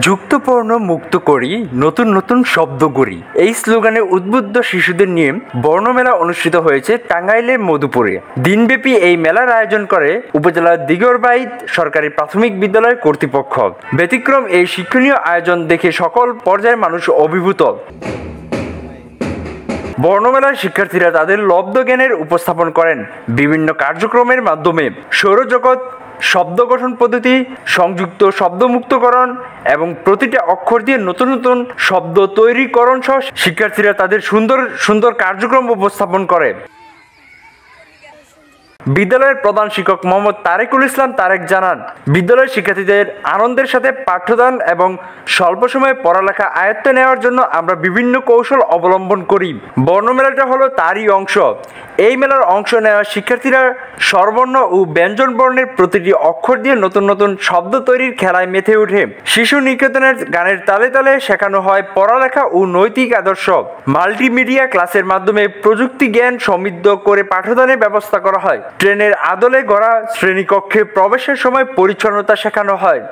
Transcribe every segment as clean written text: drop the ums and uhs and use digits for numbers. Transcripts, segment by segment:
যুক্তবর্ণ মুক্ত করি, নতুন নতুন শব্দ গড়ি, এই স্লোগানে উদ্বুদ্ধ শিশুদের নিয়ে বর্ণমেলা অনুষ্ঠিত হয়েছে টাঙ্গাইলের মধুপুরে। দিনব্যাপী এই মেলার আয়োজন করে উপজেলার দিগরবাইত সরকারি প্রাথমিক বিদ্যালয় কর্তৃপক্ষ। ব্যতিক্রম এই শিক্ষণীয় আয়োজন দেখে সকল পর্যায়ের মানুষ অভিভূত। বর্ণমেলার শিক্ষার্থীরা তাদের লব্ধ জ্ঞানের উপস্থাপন করেন বিভিন্ন কার্যক্রমের মাধ্যমে। সৌরজগৎ, শব্দ গঠন পদ্ধতি, সংযুক্ত শব্দমুক্তকরণ এবং প্রতিটা অক্ষর দিয়ে নতুন নতুন শব্দ তৈরিকরণ সহ শিক্ষার্থীরা তাদের সুন্দর সুন্দর কার্যক্রম উপস্থাপন করে। বিদ্যালয়ের প্রধান শিক্ষক মোহাম্মদ তারেকুল ইসলাম তারেক জানান, বিদ্যালয়ের শিক্ষার্থীদের আনন্দের সাথে পাঠ্যদান এবং স্বল্প সময়ে পড়ালেখা আয়ত্তে নেওয়ার জন্য আমরা বিভিন্ন কৌশল অবলম্বন করি। বর্ণমেলাটা হলো তারই অংশ। এই মেলার অংশ নেওয়া শিক্ষার্থীরা স্বরবর্ণ ও ব্যঞ্জন বর্ণের প্রতিটি অক্ষর দিয়ে নতুন নতুন শব্দ তৈরির খেলায় মেতে ওঠে। শিশু নিকেতনের গানের তালে তালে শেখানো হয় পড়ালেখা ও নৈতিক আদর্শ। মাল্টিমিডিয়া ক্লাসের মাধ্যমে প্রযুক্তি জ্ঞান সমৃদ্ধ করে পাঠদানের ব্যবস্থা করা হয়। ট্রেনের আদলে গড়া শ্রেণীকক্ষে প্রবেশের সময় পরিচ্ছন্নতা শেখানো হয়।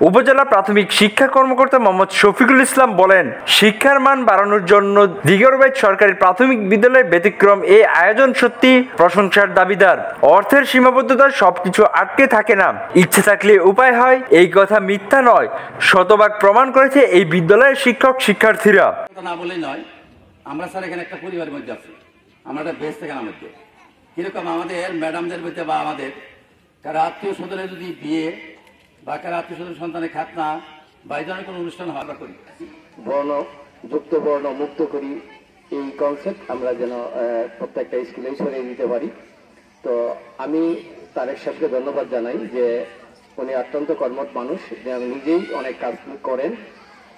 উপজেলা প্রাথমিক শিক্ষা কর্মকর্তা মোহাম্মদ শফিকুল ইসলাম বলেন, শিক্ষার মান বাড়ানোর জন্য দিগরবাইত সরকারি প্রাথমিক বিদ্যালয়ের ব্যতিক্রম এই আয়োজন সত্যি প্রশংসার দাবিদার। অর্থের সীমাবদ্ধতা সবকিছু আটকে থাকে না, ইচ্ছে থাকলে উপায় হয়, এই কথা মিথ্যা নয়, শতভাগ প্রমাণ করেছে এই বিদ্যালয়ের শিক্ষক শিক্ষার্থীরা। না বলেই নয়, আমরা স্যার এখানে একটা পরিবারের মধ্যে আছি, আমরা একটা বেশ থেকে মধ্যে কিরকম আমাদের ম্যাডামদের মধ্যে বা আমাদের কারো আত্মীয় স্বজনের যদি বিয়ে বা কারো আত্মীয় স্বজন সন্তানের খাতনা বা এই ধরনের কোনো অনুষ্ঠান আমরা করি, বর্ণ যুক্ত বর্ণ মুক্ত করি, এই কনসেপ্ট আমরা যেন প্রত্যেকটা স্কুলে ছড়িয়ে দিতে পারি। তো আমি তারেক সাহেবকে ধন্যবাদ জানাই যে উনি অত্যন্ত কর্মঠ মানুষ, নিজেই অনেক কাজ করেন।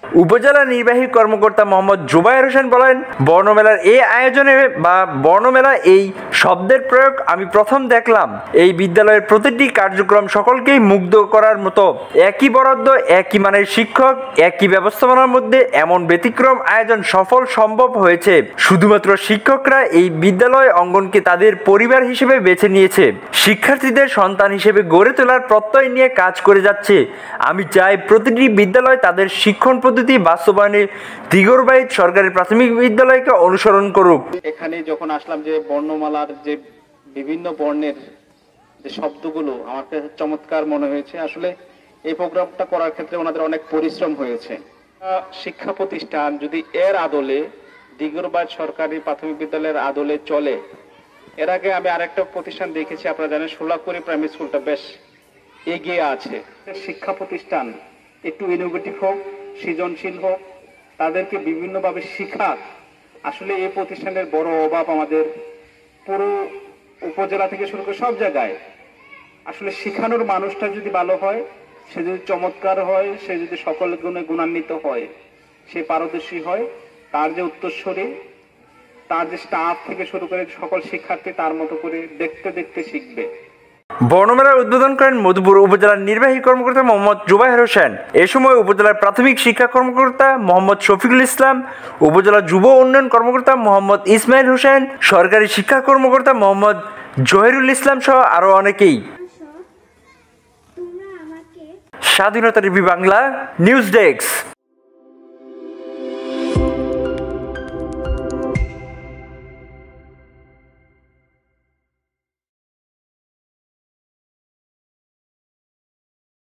উপজেলা নির্বাহী কর্মকর্তা মোহাম্মদ জুবায়ের হোসেন বলেন, বর্ণমেলার এই আয়োজনে বা বর্ণমেলা এই শব্দের প্রয়োগ আমি প্রথম দেখলাম। এই বিদ্যালয়ের প্রতিটি কার্যক্রম সকলকেই মুগ্ধ করার মতো। একই বরাদ্দ, একই মানের শিক্ষক, একই ব্যবস্থাপনার মধ্যে এমন ব্যতিক্রম আয়োজন সফল সম্ভব হয়েছে শুধুমাত্র শিক্ষকরা এই বিদ্যালয় অঙ্গনকে তাদের পরিবার হিসেবে বেছে নিয়েছে। শিক্ষার্থীদের সন্তান হিসেবে গড়ে তোলার প্রত্যয় নিয়ে কাজ করে যাচ্ছে। আমি চাই প্রতিটি বিদ্যালয় তাদের শিক্ষণ পদ্ধতি বাস্তবায়নে দিগরবাইত সরকারি প্রাথমিক বিদ্যালয়কে অনুসরণ করুক। এখানে যখন আসলাম যে বর্ণমালার যে বিভিন্ন বর্ণের যে শব্দগুলো আমার কাছে চমৎকার মনে হয়েছে। আসলে এই প্রোগ্রামটা করার ক্ষেত্রে ওনাদের অনেক পরিশ্রম হয়েছে। শিক্ষা প্রতিষ্ঠান যদি এর আদলে দিগরবাইত সরকারি প্রাথমিক বিদ্যালয়ের আদলে চলে, এর আগে আমি আরেকটা প্রতিষ্ঠান দেখেছি, আপনারা জানেন সোলাকুড়ি প্রাইমারি স্কুলটা বেশ এগিয়ে আছে। শিক্ষা প্রতিষ্ঠান একটু ইনোভেটিভ হোক, সৃজনশীল হোক, তাদেরকে বিভিন্নভাবে শিখাক। আসলে এই প্রতিষ্ঠানের বড় অভাব আমাদের পুরো উপজেলা থেকে শুরু করে সব জায়গায়। আসলে শিখানোর মানুষটা যদি ভালো হয়, সে যদি চমৎকার হয়, সে যদি সকল গুণে গুণান্বিত হয়, সে পারদর্শী হয়, তার যে উত্তরসূরি, তার যে স্টাফ থেকে শুরু করে সকল শিক্ষার্থী তার মতো করে দেখতে দেখতে শিখবে। বর্ণমেলার উদ্বোধন করেন মধুপুর উপজেলার নির্বাহী কর্মকর্তা মোহাম্মদ জুবায়ের হোসেন। এ সময় উপজেলার প্রাথমিক শিক্ষা কর্মকর্তা মোহাম্মদ শফিকুল ইসলাম, উপজেলা যুব উন্নয়ন কর্মকর্তা মোহাম্মদ ইসমাইল হোসেন, সরকারি শিক্ষা কর্মকর্তা মোহাম্মদ জহিরুল ইসলাম সহ আরো অনেকেই। স্বাধীনতা টিভি বাংলা নিউজ ডেস্ক।